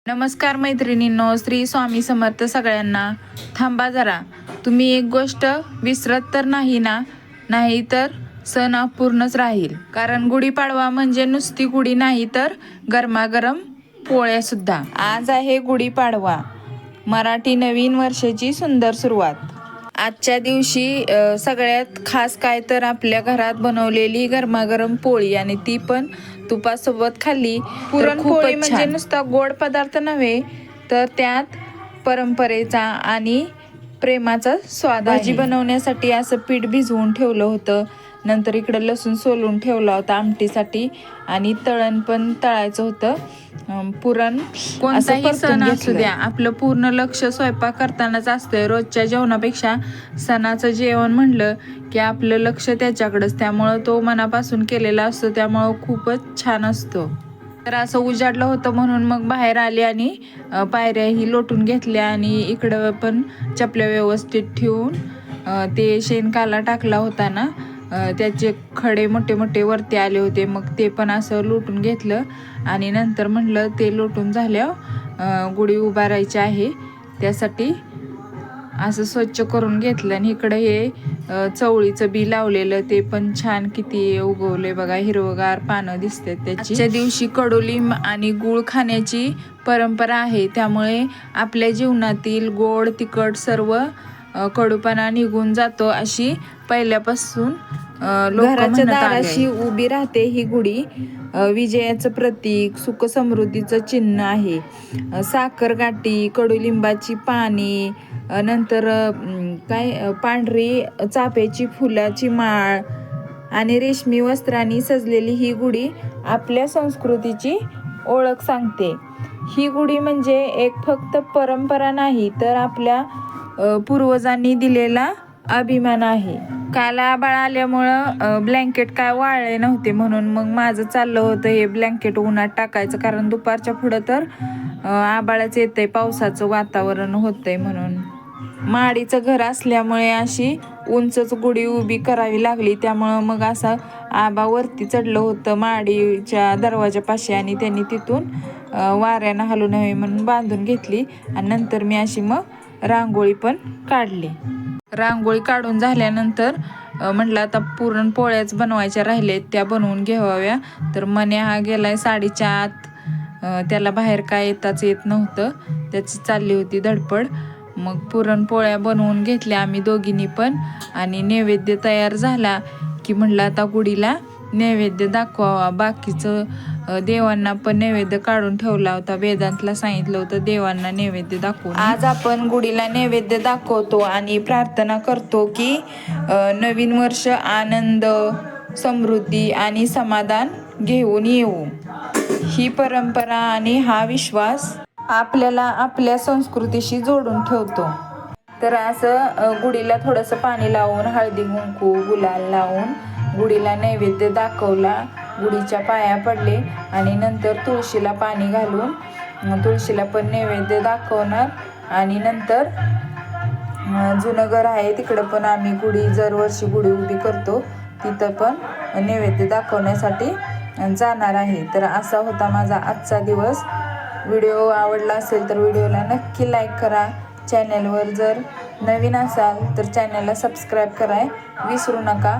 नमस्कार मैत्रिणींनो, श्री स्वामी समर्थ सगळ्यांना. थांबा जरा, तुम्ही एक गोष्ट विसरत तर नाही ना? नाही तर सण अपूर्णच राहील. कारण गुढीपाडवा म्हणजे नुसती गुढी नाही तर गरमागरम पोळ्या सुद्धा. आज आहे गुढीपाडवा, मराठी नवीन वर्षाची सुंदर सुरुवात. आजच्या दिवशी सगळ्यात खास काय तर आपल्या घरात बनवलेली गरमागरम पोळी, आणि ती पण तुपासोबत खाल्ली. पुरणपोळी म्हणजे नुसता गोड पदार्थ नव्हे, तर त्यात परंपरेचा आणि प्रेमाचा स्वाद. भाजी बनवण्यासाठी असं पीठ भिजवून ठेवलं होतं. नंतर इकडं लसूण सोलून ठेवला होता आमटीसाठी, आणि तळण पण तळायचं होतं. पुरण कोणताही सण असू द्या, आपलं पूर्ण लक्ष स्वयंपाक करतानाच असतंय. रोजच्या जेवणापेक्षा सणाचं जेवण म्हणलं की आपलं लक्ष त्याच्याकडेच, त्यामुळं तो मनापासून केलेला असतो, त्यामुळं खूपच छान असतो. तर असं उजाडलं होतं म्हणून मग बाहेर आले आणि पायऱ्याही लोटून घेतल्या, आणि इकडं पण चपल्या व्यवस्थित ठेवून ते शेणकाला टाकला होता ना, त्याचे खडे मोठे मोठे वरती आले होते. मग ते पण असं लोटून घेतलं, आणि नंतर म्हटलं ते लोटून झाल्यावर गुढी उभारायची आहे, त्यासाठी असं स्वच्छ करून घेतलं. आणि इकडं हे चवळीचं बी लावलेलं, ते पण छान किती उगवले बघा, हिरवगार पानं दिसतात त्याची. आजच्या दिवशी कडुलिंब आणि गूळ खाण्याची परंपरा आहे, त्यामुळे आपल्या जीवनातील गोड तिखट सर्व कडूपणा निघून जातो, अशी पहिल्यापासून घराच्या दाराशी उभी राहते ही गुढी. विजयाचं प्रतीक, सुख समृद्धीचं चिन्ह आहे. साखरगाठी, कडुलिंबाची पाने, नंतर पांढरी चाफ्याची फुलाची माळ आणि रेशमी वस्त्रांनी सजलेली ही गुढी आपल्या संस्कृतीची ओळख सांगते. ही गुढी म्हणजे एक फक्त परंपरा नाही, तर आपल्या पूर्वजांनी दिलेला अभिमान आहे. काल आबाळ आल्यामुळं ब्लँकेट काय वाळले नव्हते, म्हणून मग माझं चाललं होतं हे ब्लँकेट उन्हात टाकायचं, कारण दुपारच्या पुढं तर आबाळच येतंय, पावसाचं वातावरण होतंय. म्हणून माडीचं घर असल्यामुळे अशी उंचच गुढी उभी करावी लागली, त्यामुळं मग असं आबा वरती चढलं होतं माडीच्या दरवाजापाशी, आणि त्यांनी तिथून वाऱ्यानं हलू नये म्हणून बांधून घेतली. आणि नंतर मी अशी मग रांगोळी पण काढली. रांगोळी काढून झाल्यानंतर म्हटलं आता पुरणपोळ्याच बनवायच्या राहिलेत, त्या बनवून घ्याव्या. तर मन्या हा गेलाय साडीच्या आत, त्याला बाहेर काय येताच येत नव्हतं, त्याची चालली होती धडपड. मग पुरणपोळ्या बनवून घेतल्या आम्ही दोघींनी पण, आणि नैवेद्य तयार झाला की म्हटलं आता गुढीला नैवेद्य दाखवावा. बाकीचं देवांना पण नैवेद्य काढून ठेवला होता, वेदांतला सांगितलं होतं देवांना नैवेद्य दाखवू. आज आपण गुढीला नैवेद्य दाखवतो आणि प्रार्थना करतो की नवीन वर्ष आनंद, समृद्धी आणि समाधान घेऊन येऊ. ही परंपरा आणि हा विश्वास आपल्याला आपल्या संस्कृतीशी जोडून ठेवतो. तर असं गुढीला थोडंसं पाणी लावून, हळदी कुंकू गुलाल लावून गुढीला नैवेद्य दाखवला, गुढीच्या पाया पडले, आणि नंतर तुळशीला पाणी घालून तुळशीला पण नैवेद्य दाखवणार. आणि नंतर जुनं घर आहे तिकडं पण आम्ही गुढी दरवर्षी गुढी उभी करतो, तिथं पण नैवेद्य दाखवण्यासाठी जाणार आहे. तर असा होता माझा आजचा दिवस. व्हिडिओ आवडला असेल तर व्हिडिओला नक्की लाईक करा. चॅनलवर जर नवीन असाल तर चॅनलला सबस्क्राईब करायला विसरू नका.